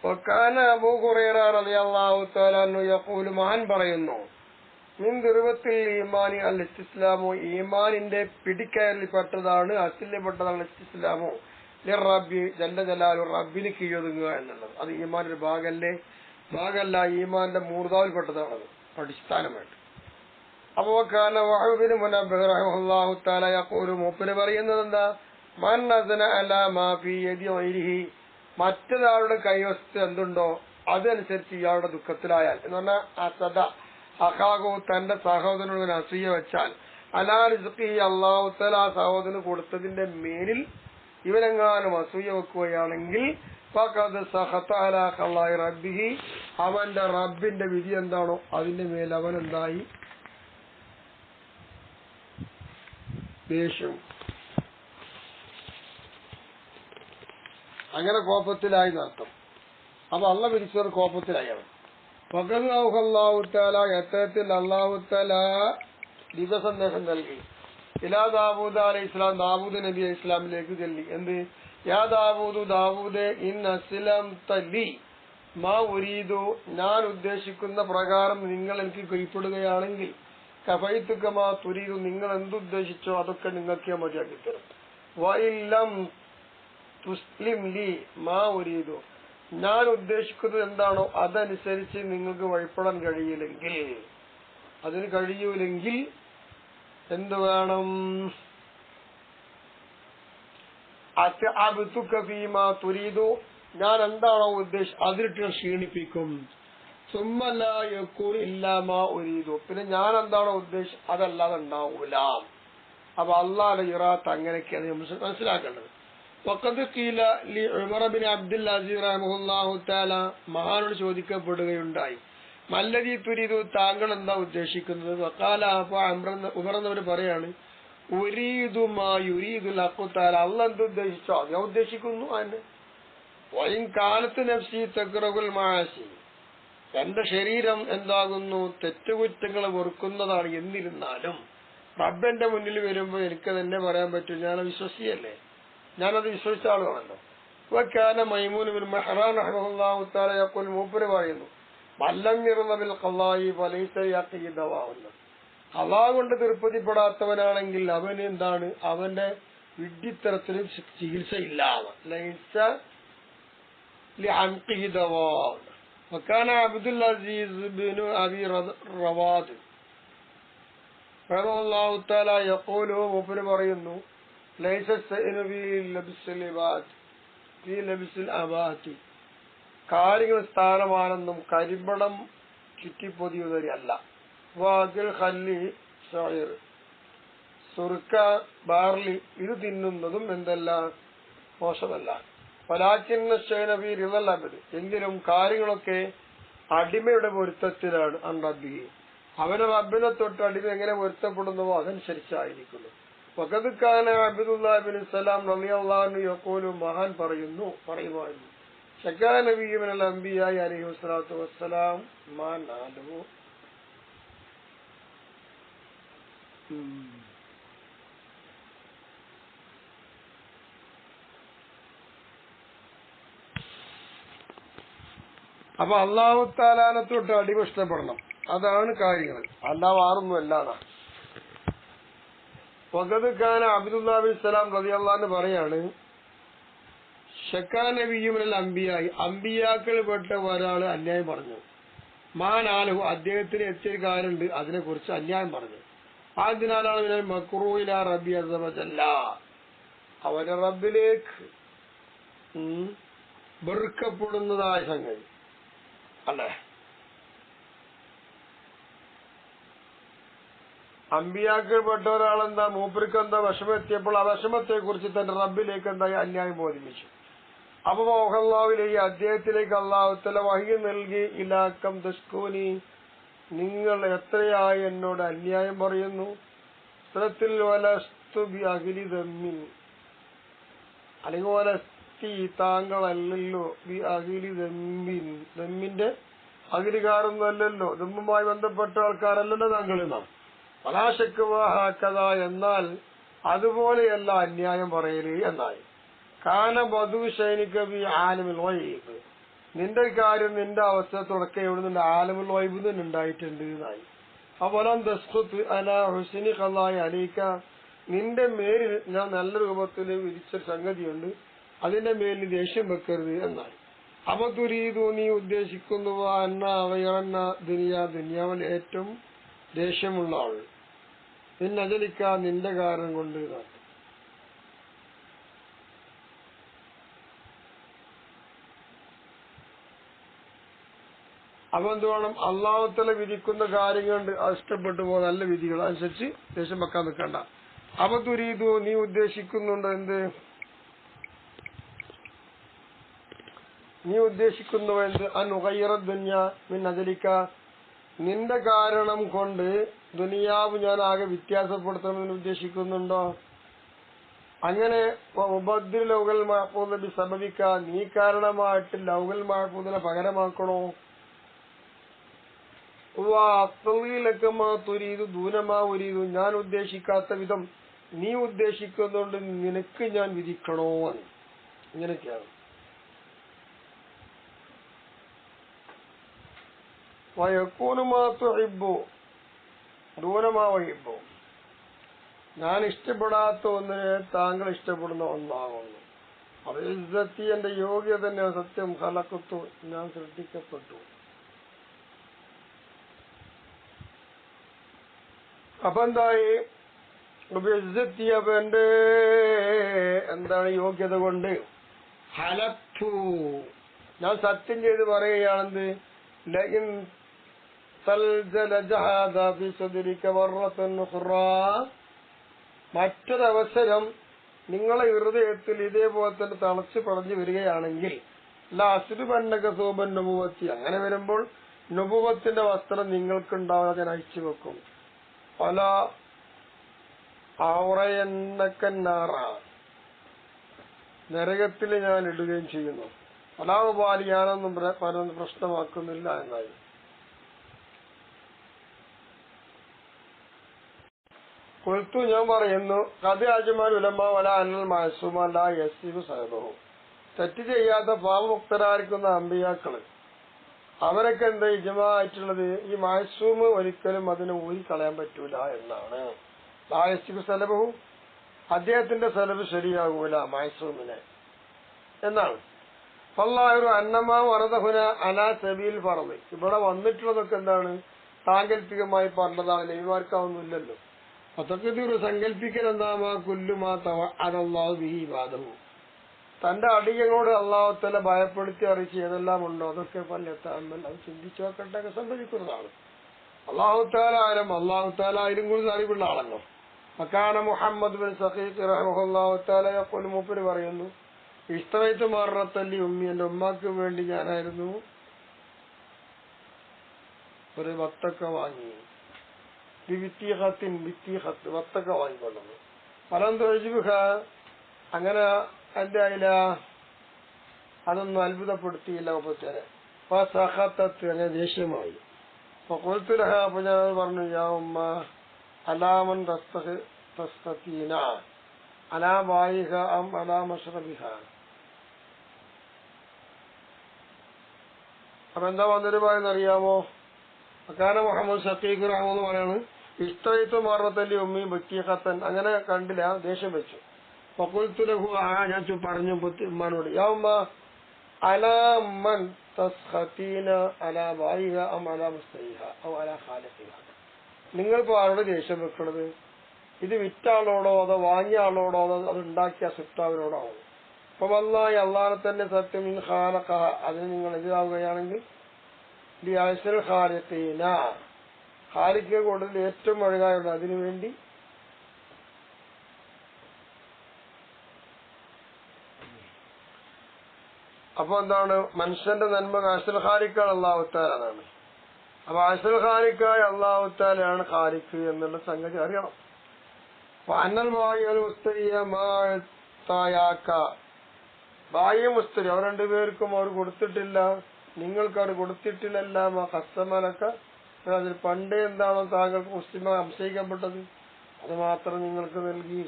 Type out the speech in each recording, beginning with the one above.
വകാന അബൂ ഹുറൈറ റളിയല്ലാഹു തആല അൻഹു യഖൂലു മഹാൻ പറയുന്നു മിൻ ദുർവത്തിൽ ഈമാനി അൽ ഇസ്തിസ്ലാമു ഈമാനിന്റെ പിടിക്കയറിൽപ്പെട്ടതാണ് അസിലിൽപ്പെട്ടതാണ് ഇസ്തിസ്ലാമു ലിറബ്ബി ജല്ല ജലാലു റബ്ബിന് കീഴൊതുങ്ങുക എന്നുള്ളത്. അത് ഈമാന്റെ ഒരു ഭാഗമല്ല ഈമാന്റെ മൂർധാവിൽപ്പെട്ടതാണത് അടിസ്ഥാനമായിട്ട്. അബൂ കാന വഹബ് ബിൻ മുനബ്ബിഹ് റഹിമഹുല്ലാഹു തആല യഖൂലു മൂപ്പര് പറയുന്നത് എന്താ മൻ നസന അലാ മാ ഫീ യദി ഗൈരിഹി മറ്റൊരാളുടെ കൈവശത്ത് എന്തുണ്ടോ അതനുസരിച്ച് ഇയാളുടെ ദുഃഖത്തിലായാൽ എന്ന് പറഞ്ഞാൽ അസദ അഖാഹു തന്റെ സഹോദരനോട് അസൂയ വെച്ചാൽ അലാ റിസ്ഖി അല്ലാഹു തആല ആ സഹോദരന് കൊടുത്തതിന്റെ മേലിൽ ഇവനെങ്ങാനും അസൂയ വെക്കുകയാണെങ്കിൽ ഫഖദ് സഖത അലാ ഖളാഇ റബ്ബിഹി അവന്റെ റബ്ബിന്റെ വിധി എന്താണോ അതിന്റെ മേൽ അവൻ എന്തായി ദേഷ്യം അങ്ങനെ കോപത്തിലായി നടത്തും. അപ്പൊ അള്ളാഹ് വിധിച്ചവർ കോപത്തിലായി അവൻ. ഫഖദ് അല്ലാഹു തആല യത്തത്തിൽ അല്ലാഹു തആല ദിവസന്ദേശം നൽകി ഇലാ ദാവൂദ് അലൈഹിസ്സലാം ദാവൂദ് നബി അലൈഹി ഇസ്ലാമിലേക്ക് ചൊല്ലി എന്ത് യാ ദാവൂദ് ഇൻ അസ്ലംത ലി മാ ഉരീദു ഞാൻ ഉദ്ദേശിക്കുന്ന പ്രകാരം നിങ്ങൾ എനിക്ക് കീഴ്പ്പെടുകയാണെങ്കിൽ കഫൈതുക മാ തുരീദു നിങ്ങൾ എന്തുദ്ദേശിച്ചോ അതൊക്കെ നിങ്ങൾക്ക് ഞാൻ മതിയാക്കി തരും. വഇല്ലം തുസ്ലിം ലി മാ ഉരീദു ഞാൻ ഉദ്ദേശിക്കുന്നത് എന്താണോ അതനുസരിച്ച് നിങ്ങൾക്ക് വഴിപ്പെടാൻ കഴിയൂലെങ്കിൽ എന്ത് വേണം അത്അബ്തുക ഫീമാ തുരീദു ഞാൻ എന്താണോ അതിലിട്ട് ക്ഷീണിപ്പിക്കും. സുമ്മ ലാ യകൂൻ ഇല്ലാ മാ ഉരീദു പിന്നെ ഞാൻ എന്താണോ ഉദ്ദേശിച്ചത് അതല്ലാതെ ഉണ്ടാവൂല. അപ്പൊ അല്ലാഹുവിന്റെ ഇറാത്ത് അങ്ങനെയൊക്കെയാണ് നമ്മൾ മനസ്സിലാക്കേണ്ടത്. വഖദ് ഖീല ലി ഉമർ ബിൻ അബ്ദുൽ അസീസ് റഹിമഹുല്ലാഹു തആല മഹാനോട് ചോദിക്കപ്പെടുകയുണ്ടായി മല്ലദീ തുരീദു താങ്കൾ എന്താ ഉദ്ദേശിക്കുന്നത്. വഖാല ഉമർ എന്നവർ പറയാണ് ഉരീദു മാ യുരീദുൽ ഹഖ് തആല അല്ലാഹു എന്ത് ഉദ്ദേശിച്ചോ ഞാൻ ഉദ്ദേശിക്കുന്നു. അതിന് വഇൻ കാനത്ത് നഫ്സി തക്റഹുൽ മആസി എന്റെ ശരീരം എന്താകുന്നു തെറ്റുകുറ്റങ്ങളെ വെറുക്കുന്നതാണ്. എന്നിരുന്നാലും റബ്ബന്റെ മുന്നിൽ വരുമ്പോൾ എനിക്ക് തന്നെ പറയാൻ പറ്റും ഞാൻ വിശ്വസിയല്ലേ, ഞാനത് വിശ്വസിച്ച ആളുകളല്ലോ. വകാന മൈമൂൻ ബിൻ മഹ്റാൻ റഹിമഹുല്ലാഹു തആല യഖൂൽ മൂപ്പര് പറയുന്നു മല്ലം യർള ബിൽ ഖളാഇ ഫലൈസ യഖീദവാഉന്ന അല്ലാഹു കൊണ്ട് തൃപ്തിപ്പെടാത്തവനാണെങ്കിൽ അവന് എന്താണ് അവന്റെ വിഡ്ഢിത്തരത്തിന് ചികിത്സയില്ല. ലൈസ ലിഅൻഖിദവാഉ വകാന അബ്ദുൽ അസീസ് ബിൻ അബി റവാദ് റഹിമഹുല്ലാഹു തആല യഖൂലു മൂപ്പര് പറയുന്നു ലൈസ സൈനു ബി ലബ്സിൽ അബാതി കാര്യങ്ങൾ സ്ഥാനമാണെന്നും കരിമ്പടം ചുറ്റിപ്പൊതിയുന്നവരല്ല. വാതിൽ ഖല്ലി ഷൈർ സുർക്ക ബാർലി ഇത് തിന്നുന്നതും എന്തല്ല മോശമല്ല. വലാകിന്ന ശൈനബി റിളൽ അബദ് എങ്കിലും കാര്യങ്ങളൊക്കെ അടിമയുടെ പൊരുത്തത്തിലാണ്. റബ്ബി അവന്റെ റബ്ബിനെ തൊട്ട് അടിമ എങ്ങനെ പൊരുത്തപ്പെടുന്നുവോ അതനുസരിച്ചായിരിക്കുന്നു. വഖദ് കാന അബ്ദുല്ലാഹ് ഇബ്നു സലാം റളിയല്ലാഹു അൻഹു യഖൂലു മഹാൻ പറയുമായിരുന്നു ശകാ നബിയ്യു മിനൽ അംബിയാ അലൈഹി വസ്സലാത്തു വസ്സലാം മാ നാലു അപ്പൊ അല്ലാഹു തആലാനെ തൊട്ട് അടിമ ഇഷ്ടപ്പെടണം. അതാണ് കാര്യങ്ങൾ, അല്ലാതെ ആറൊന്നും അല്ലാതെ. വഖദ് കാന അബ്ദുല്ലാഹ് ബിൻ സലാം റളിയല്ലാഹു അൻഹു പറയാണ് ശകാ നബിയ്യു മിനൽ അംബിയായി അംബിയാക്കളിൽപ്പെട്ട ഒരാൾ അന്യായം പറഞ്ഞു. മാനാലഹു അദ്ദേഹത്തിന് എത്തിയൊരു കാര്യമുണ്ട് അതിനെ കുറിച്ച് അന്യായം പറഞ്ഞു. അതിനാലാണ് മിനൽ മക്റൂ ഇലാ റബ്ബി അസ്സ വജല്ല അവന്റെ റബ്ബിലേക്ക് വെറുക്കപ്പെടുന്നതായ സംഗതി അല്ലേ. അമ്പിയാക്കൾപ്പെട്ട ഒരാളെന്താ മൂപ്പർക്ക് എന്താ വിഷമം എത്തിയപ്പോൾ ആ വിഷമത്തെ കുറിച്ച് തന്റെ റബ്ബിലേക്ക് എന്തായി അന്യായം ബോധിപ്പിച്ചു. അപ്പൊ മോഹല്ലാവിലേക്ക് അദ്ദേഹത്തിലേക്ക് അല്ലാഹു തആല വഹി നൽകി ഇലാക്കം തസ്കൂനി നിങ്ങൾ എത്രയായി എന്നോട് അന്യായം പറയുന്നു. സൂറത്തിൽ വലസ്തു ബി അഖിലി ദമ്മിൻ അല്ലെങ്കിൽ വലസ്തി താങ്കളല്ലല്ലോ ബി അഖിലി ദമ്മിൻ ദമ്മിന്റെ അഖിലികാരൊന്നുമല്ലല്ലോ ദമ്മുമായി ബന്ധപ്പെട്ട ആൾക്കാരല്ലല്ലോ താങ്കൾ നാം വലാശക്കഥ എന്നാൽ അതുപോലെയല്ല അന്യായം പറയല് എന്നായി. കാന ബദു സൈനിക ബി ആലിമിൽ ഗൈബ് നിന്റെ കാര്യം നിന്റെ അവസ്ഥ തുടക്കം എവിടെ ആലമുൽ വൈബ് തന്നെ ഉണ്ടായിട്ടുണ്ട് എന്നായി. അവലം തസ്ഖുത്ത് അലാ ഹുസ്നി ഖളായി അലൈക, നിന്റെ മേലിൽ ഞാൻ നല്ല രൂപത്തിൽ വിധിച്ച സംഗതിയുണ്ട്, അതിന്റെ മേലിൽ ദേഷ്യം വെക്കരുത് എന്നായി. അപ്പൊ തുരീതു, നീ ഉദ്ദേശിക്കുന്നു അന്ന അവയറന്ന ദുനിയാവിൽ ഏറ്റവും ദേഷ്യമുള്ള ആൾ നിന്നജലിക്ക, നിന്റെ കാരണം കൊണ്ട് എന്നാണ്. അപ്പൊ എന്ത് വേണം? അള്ളാഹുത്തല വിധിക്കുന്ന കാര്യങ്ങളുണ്ട്, അത് ഇഷ്ടപ്പെട്ടു പോകുന്ന നല്ല വിധികൾ അനുസരിച്ച് ദേഷ്യം വെക്കാൻ നിൽക്കണ്ട. അപ്പൊ തുരീതു, നീ ഉദ്ദേശിക്കുന്നുണ്ടോ എന്ത്? നീ ഉദ്ദേശിക്കുന്നു എന്ത്? അനുഗയ്യിറ ദുനിയ മിൻ അജലിക, നിന്റെ കാരണം കൊണ്ട് ദുനിയാവ് ഞാൻ ആകെ വ്യത്യാസപ്പെടുത്തണമെന്ന് ഉദ്ദേശിക്കുന്നുണ്ടോ? അങ്ങനെ മുബദ്ദിൽ ലൗഹൽ മഹ്ഫൂദ ബിസബബിക, നീ കാരണമായിട്ട് ലൗഹൽ മഹ്ഫൂദിനെ പകരമാക്കണോ? ദൂനമാ ഉരീദു, ഞാൻ ഉദ്ദേശിക്കാത്ത വിധം നീ ഉദ്ദേശിക്കുന്നുണ്ട് നിനക്ക് ഞാൻ വിധിക്കണോ എന്ന്. ഇങ്ങനെയൊക്കെയാണ്. വയക്കൂനുമാ തുഹിബ്ബു ദൂനമാ വഹിബ്ബു, ഞാൻ ഇഷ്ടപ്പെടാത്ത ഒന്നിനെ താങ്കൾ ഇഷ്ടപ്പെടുന്ന ഒന്നാകുന്നു. അത് ഇസ്സത്തി, എന്റെ യോഗ്യത തന്നെ സത്യം, ഖലഖത്തു, ഞാൻ സൃഷ്ടിക്കപ്പെട്ടു. അപ്പൊ എന്തായി? ഇസ്സത്തി, അപ്പൊ എന്റെ എന്താണ് യോഗ്യത കൊണ്ട് ഹലഫു, ഞാൻ സത്യം ചെയ്ത് പറയുകയാണെന്ത്? ലഇൻ തൽജലജഹദ ഫി സദ്രിക മറത്തൻ ഉഖ്റാ, മറ്റൊരവസരം നിങ്ങളെ ഹൃദയത്തിൽ ഇതേപോലെ തന്നെ തളച്ചു പടഞ്ഞു വരികയാണെങ്കിൽ ലാസ്രുബന്നക സൂബൻ നുബുവത്തി, അങ്ങനെ വരുമ്പോൾ നുബുവത്തിന്റെ വസ്ത്രം നിങ്ങൾക്കുണ്ടാവാതെ ഞാൻ അഴിച്ചു വെക്കും. പല ഔറയന്നക്കന്നാറ, നരകത്തിൽ ഞാൻ ഇടുകയും ചെയ്യുന്നു. പലാവുപാലി, ഞാനൊന്നും പ്രശ്നമാക്കുന്നില്ല എന്നായി. കൊൽത്തു, ഞാൻ പറയുന്നു, കഥ അജ്മാൻ ഉലമ വല അനൽ മാസൂമല്ല യസീബ് സഹബഹു, തെറ്റ് ചെയ്യാത്ത പാപമുക്തരായിരിക്കുന്ന അമ്പിയാക്കള് അവരൊക്കെ എന്താ ഇജ്മാആയിട്ടുള്ളത്? ഈ മാസൂമ് ഒരിക്കലും അതിനെ ഊരിക്കളയാൻ പറ്റൂല എന്നാണ്. ലാ യസീബ് സലബഹു, അദ്ദേഹത്തിന്റെ സലബ് ശരിയാകൂല മാസൂമിനെ എന്നാണ്. ഫല്ലാഹു അന്നമാ വറദഹുന അലാ സബീൽ ഫർദ്, ഇവിടെ വന്നിട്ടുള്ളതൊക്കെ എന്താണ്? സാങ്കല്പികമായി പറഞ്ഞതാണ്, നബിമാർക്കാവുന്നില്ലല്ലോ. അതൊക്കെ ഒരു സങ്കല്പിക്കൽ എന്താ? കുല്ലുമാ തവഅദല്ലാഹു ബിഹി ഇബാദഹു, തന്റെ അടിയങ്ങളോട് അള്ളാഹു തആല ഭയപ്പെടുത്തി അറിയിച്ച് ഏതെല്ലാം ഉണ്ടോ അതൊക്കെ പല്ലത്തഅമ്മൽ, അത് ചിന്തിച്ചു നോക്കട്ടെ, സംഭവിക്കുന്നതാണ്. അള്ളാഹു തആല ആയാലും കൂടുതൽ അറിവുള്ള ആളല്ലോ. മക്കാന മുഹമ്മദ് ബിൻ സഖീഖ് റഹിമഹുല്ലാഹു തആല യഖൂൽ, മൂപ്പര് പറയുന്നു, ഇസ്തവൈതു മറത്തല്ലി ഉമ്മി, എന്റെ ഉമ്മാക്ക് വേണ്ടി ഞാനായിരുന്നു ഒരു വത്തക്ക വാങ്ങി. വത്തക്ക വാങ്ങിക്കൊണ്ടു. ഫലം തൊഴിബുഹ, അങ്ങനെ എന്റെ അതില അതൊന്നും അത്ഭുതപ്പെടുത്തിയില്ല മുപ്പത്തേരെ. അപ്പൊ സഹത്തത്ത്, അങ്ങനെ ദേഷ്യമായി. അപ്പൊ കൊൽത്തുലഹ, അപ്പൊ ഞാൻ പറഞ്ഞു, യാ ഉമ്മ അലാമൻ തസ്തീന അലാ ബായിഹ അം അലാ മഷ്റബിഹ. അപ്പൊ എന്താ വന്നൊരു പറയുന്നറിയാമോ? അക്കാന മുഹമ്മദ് ഷഫീഖ് റഹ്മെന്ന് പറയാണ്, ഇഷ്ടയിത്തു മാറത്തല്ലി ഉമ്മി ബക്കീഖത്തൻ, അങ്ങനെ കണ്ടില്ല, ദേഷ്യം വെച്ചു. ഫഖുൽതുലഹു, ഞാൻ പറഞ്ഞു ഉമ്മാനോട്, യാ ഉമ്മ അലാമൻ തസ്ഖതീന അലാ ബായിഹ അം അലാ മുസ്തരിഹ ഔ അലാ ഖാലിഖിഹ, നിങ്ങളിപ്പോ ആരോട് ദേഷ്യം വെക്കണത്? ഇത് വിറ്റ ആളോടോ അതോ വാങ്ങിയ ആളോടോ അതോ അത് ഉണ്ടാക്കിയ സുട്ടാവിനോടോ? അപ്പൊ വല്ലാഹി, അള്ളാഹനെ തന്നെ സത്യം, ഇൻ ഖാലഖഹ, അതിന് നിങ്ങൾ എതിരാവുകയാണെങ്കിൽ ഖാലിഖിനെ കൂടുതൽ ഏറ്റവും അഴകായുണ്ട്, അതിനു വേണ്ടി അപ്പൊ എന്താണ്? മനുഷ്യന്റെ നന്മ അസ്ൽ ഖാലിഖാണ് അല്ലാഹു തആല എന്നാണ്. അപ്പൊ അസ്ൽ ഖാലിഖായ അല്ലാഹു തആലയാണ് ഖാലിഖ് എന്നുള്ള സംഗതി അറിയണം. അന്നൽ ബായിഉൽ മുസ്തരിയ മാതായാക, ബായി മുസ്തരി അവർ രണ്ടുപേർക്കും അവർ കൊടുത്തിട്ടില്ല, നിങ്ങൾക്ക് അവർ കൊടുത്തിട്ടില്ലല്ല. കസ്റ്റമറൊക്കെ അതിൽ പണ്ട് എന്താണോ താങ്കൾക്ക് മുസ്ലിമ സംശയിക്കപ്പെട്ടത് അത് മാത്രം നിങ്ങൾക്ക് നൽകി.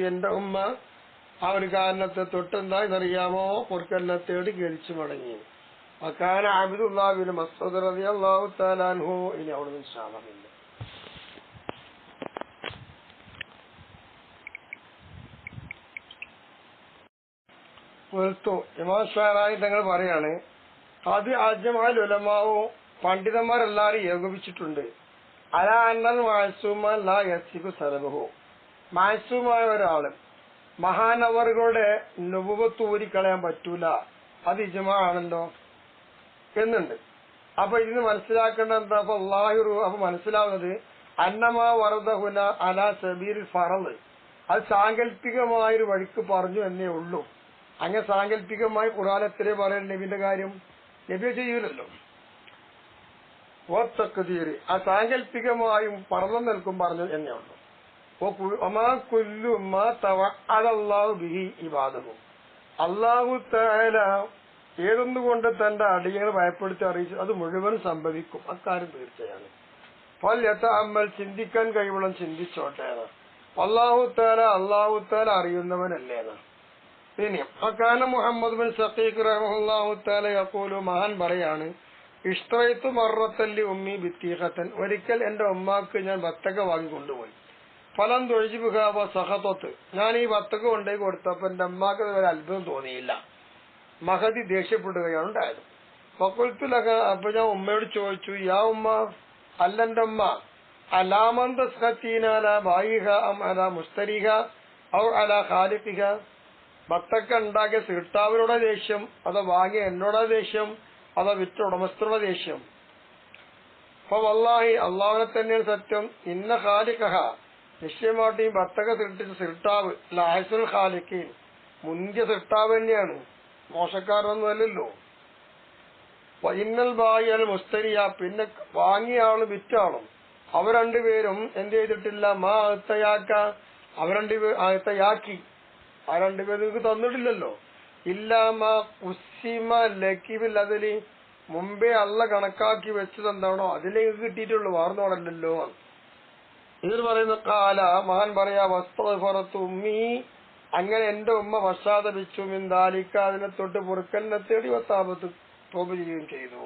എന്റെ ഉമ്മ ആ ഒരു കാരണത്തെ തൊട്ടെന്താന്നറിയാമോ പൊറുക്കലിനെ തേടി ഗരിച്ചു മടങ്ങി. അക്കാന അബ്ദുല്ലാഹിബ്നു മസ്ഊദ് റളിയല്ലാഹു തആല അൻഹു. ഇനി അവിടുന്ന് ഇൻഷാ അല്ലാഹ് ഇമാം ഷാറായി തങ്ങൾ പറയാണ്, അത് അജ്മഅൽ ഉലമാഉ പണ്ഡിതന്മാരെല്ലാരും ഏകോപിച്ചിട്ടുണ്ട്. അലാ അന്നൽ മഅസൂമ ലാ യസിഖു സലബഹു, മഅസൂമായ ഒരാള് മഹാനവറുകളുടെ നുബുവത്ത് ഊരിക്കളയാൻ പറ്റൂല, അത് ഇജ്മാ ആണല്ലോ എന്നുണ്ട്. അപ്പൊ ഇതിന് മനസ്സിലാക്കേണ്ട എന്താ? അപ്പൊ മനസ്സിലാവുന്നത് അന്നമാ വറദഹുന അലാ സബീൽ ഫറള്, അത് സാങ്കല്പികമായൊരു വഴിക്ക് പറഞ്ഞു എന്നേ ഉള്ളൂ. അങ്ങനെ സാങ്കല്പികമായി ഖുർആനിലെ പറയാൻ നബിന്റെ കാര്യം നബി ചെയ്യൂലല്ലോ. തഖ്ദീർ ആ സാങ്കല്പികമായും പറഞ്ഞു നിൽക്കും പറഞ്ഞു എന്നേ ഉള്ളൂ. അല്ലാഹു തആല ഏതൊന്നുകൊണ്ട് തന്റെ അടിയങ്ങളെ ഭയപ്പെടുത്തി അറിയിച്ചു അത് മുഴുവൻ സംഭവിക്കും, അക്കാര്യം തീർച്ചയാണ്. ഫൽയതഅമ്മൽ ചിന്തിക്കാൻ കഴിവുള്ള ചിന്തിച്ചോട്ടെ. അല്ലാഹു തആല അറിയുന്നവനല്ലേന്ന്. ഇനി അക്കാന മുഹമ്മദ് ബിൻ സഖീഖ് റഹിമഹുല്ലാഹു തആല യഖൂലു, മഹാൻ പറയാണ്, ഇഷ്തറൈതു മറത്തല്ലി ഉമ്മി ബിത്തീഖത്തൻ, ഒരിക്കൽ എന്റെ ഉമ്മാക്ക് ഞാൻ വത്തക വാങ്ങി കൊണ്ടുപോയി. ഫലം തൊഴിബുക സഹത്വത്ത്, ഞാൻ ഈ വത്തക കൊണ്ടുപോയി കൊടുത്തപ്പോ എന്റെ അമ്മാക്ക് ഒരു അത്ഭുതം തോന്നിയില്ല. മഹദി ദേഷ്യപ്പെടുകയാണ് ഉണ്ടായത്. ഫഖുൽതുലക, അപ്പൊ ഞാൻ ഉമ്മയോട് ചോദിച്ചു, യാ ഉമ്മ, അല്ലെന്റെ ഉമ്മ, അലാമന്ത സഖീനാല ബായിഹ അം അലാ മുസ്തരിഹ ഔ അലാ ഖാലിഖിഹ, വത്തക്ക ഉണ്ടാക്കിയ സൃഷ്ടാവിനോടെ ദേഷ്യം, അതോ വാങ്ങിയ എന്നോടാ ദേഷ്യം, അതോ വിറ്റ ഉടമസ്ഥരുടെ ദേഷ്യം? അപ്പൊ വല്ലാഹി, അള്ളാഹുനെ തന്നെയാണ് സത്യം, ഇന്ന ഖാലിഖഹ, നിശ്ചയമായിട്ട് ഈ വത്തക സൃഷ്ടിച്ച സൃഷ്ടാവ് ലാഹിസുൽ ഖാലിഖീൻ, മുന്തിയ സൃഷ്ടാവ് തന്നെയാണ്, മോശക്കാരനൊന്നും അല്ലല്ലോ. ഇന്നൽ ബായി അൽ മുസ്തരിയ, പിന്നെ വാങ്ങിയ ആളും വിറ്റ ആളും അവർ രണ്ടുപേരും എന്ത് ചെയ്തിട്ടില്ല, മാ അത്തയാക്ക, അവർ രണ്ടുപേർ ആ രണ്ടുപേരും നിങ്ങൾക്ക് തന്നിട്ടില്ലല്ലോ. ഇല്ലാമാ ഉസ്സിമ ലക്കിബിൽ, അതില് മുമ്പേ അള്ള കണക്കാക്കി വെച്ചത് എന്താണോ അതിലേക്ക് കിട്ടിയിട്ടുള്ളൂ, വാർന്നോടല്ലോ. ഇതിൽ പറയുന്ന കാല, മഹാൻ പറയാ, വസ്തുറത്തു ഉമ്മി, അങ്ങനെ എന്റെ ഉമ്മ പശ്ചാത്തപിച്ചു, മിന്താലിക്ക, അതിനെ തൊട്ട് പൊറുക്കലിനെ തേടി വത്താപത്ത് തോപ് ചെയ്യുകയും ചെയ്തു.